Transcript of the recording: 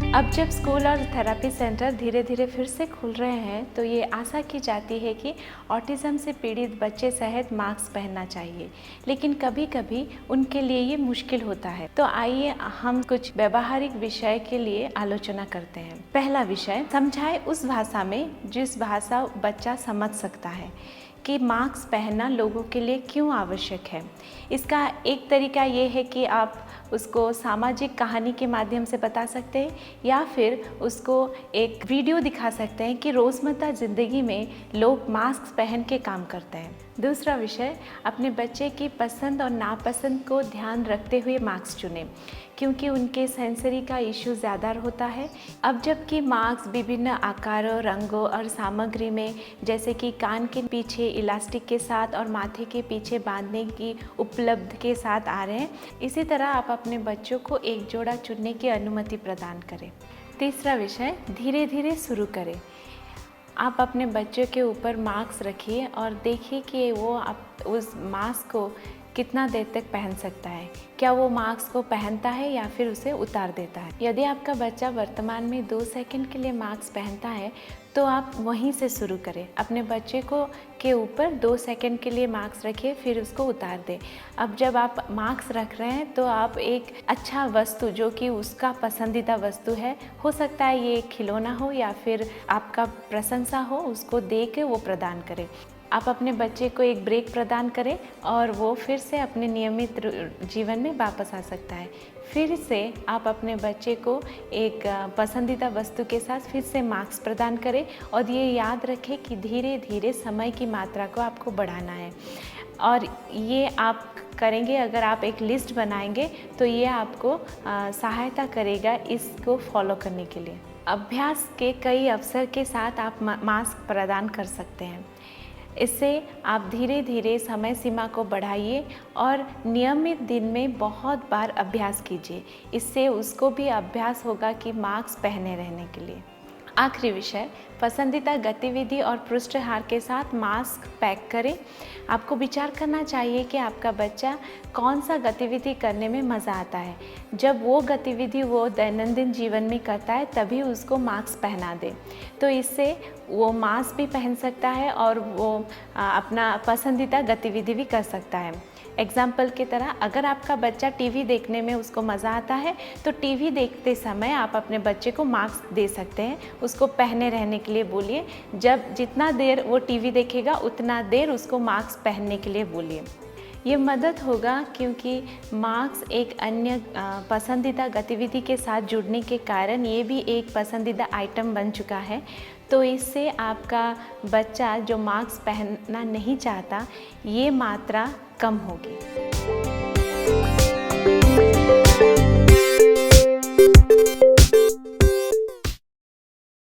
अब जब स्कूल और थेरेपी सेंटर धीरे धीरे फिर से खुल रहे हैं तो ये आशा की जाती है कि ऑटिज़म से पीड़ित बच्चे सहित मास्क पहनना चाहिए, लेकिन कभी कभी उनके लिए ये मुश्किल होता है। तो आइए हम कुछ व्यवहारिक विषय के लिए आलोचना करते हैं। पहला विषय, समझाएं उस भाषा में जिस भाषा बच्चा समझ सकता है कि मास्क पहनना लोगों के लिए क्यों आवश्यक है। इसका एक तरीका ये है कि आप उसको सामाजिक कहानी के माध्यम से बता सकते हैं या फिर उसको एक वीडियो दिखा सकते हैं कि रोज़मर्रा ज़िंदगी में लोग मास्क पहन के काम करते हैं। दूसरा विषय, अपने बच्चे की पसंद और नापसंद को ध्यान रखते हुए मास्क चुनें, क्योंकि उनके सेंसरी का इशू ज़्यादा होता है। अब जबकि मास्क विभिन्न आकारों, रंगों और सामग्री में, जैसे कि कान के पीछे इलास्टिक के साथ और माथे के पीछे बांधने की उपलब्ध के साथ आ रहे हैं, इसी तरह आप अपने बच्चों को एक जोड़ा चुनने की अनुमति प्रदान करें। तीसरा विषय, धीरे धीरे शुरू करें। आप अपने बच्चों के ऊपर मास्क रखिए और देखिए कि वो उस मास्क को कितना देर तक पहन सकता है। क्या वो मास्क को पहनता है या फिर उसे उतार देता है। यदि आपका बच्चा वर्तमान में 2 सेकंड के लिए मास्क पहनता है तो आप वहीं से शुरू करें। अपने बच्चे को के ऊपर 2 सेकंड के लिए मास्क रखिए, फिर उसको उतार दें। अब जब आप मास्क रख रहे हैं तो आप एक अच्छा वस्तु, जो कि उसका पसंदीदा वस्तु है, हो सकता है ये खिलौना हो या फिर आपका प्रशंसा हो, उसको दे के वो प्रदान करें। आप अपने बच्चे को एक ब्रेक प्रदान करें और वो फिर से अपने नियमित जीवन में वापस आ सकता है। फिर से आप अपने बच्चे को एक पसंदीदा वस्तु के साथ फिर से मास्क प्रदान करें और ये याद रखें कि धीरे धीरे समय की मात्रा को आपको बढ़ाना है। और ये आप करेंगे, अगर आप एक लिस्ट बनाएंगे तो ये आपको सहायता करेगा इसको फॉलो करने के लिए। अभ्यास के कई अवसर के साथ आप मास्क प्रदान कर सकते हैं। इससे आप धीरे धीरे समय सीमा को बढ़ाइए और नियमित दिन में बहुत बार अभ्यास कीजिए। इससे उसको भी अभ्यास होगा कि मास्क पहने रहने के लिए। आखिरी विषय, पसंदीदा गतिविधि और पृष्ठहार के साथ मास्क पैक करें। आपको विचार करना चाहिए कि आपका बच्चा कौन सा गतिविधि करने में मज़ा आता है। जब वो गतिविधि वो दैनंदिन जीवन में करता है तभी उसको मास्क पहना दें, तो इससे वो मास्क भी पहन सकता है और वो अपना पसंदीदा गतिविधि भी कर सकता है। एग्जाम्पल की तरह, अगर आपका बच्चा टीवी देखने में उसको मज़ा आता है तो टीवी देखते समय आप अपने बच्चे को मास्क दे सकते हैं, उसको पहने रहने के लिए बोलिए। जब जितना देर वो टीवी देखेगा उतना देर उसको मास्क पहनने के लिए बोलिए। ये मदद होगा क्योंकि मास्क एक अन्य पसंदीदा गतिविधि के साथ जुड़ने के कारण ये भी एक पसंदीदा आइटम बन चुका है। तो इससे आपका बच्चा जो मास्क पहनना नहीं चाहता, ये मात्रा कम होगी।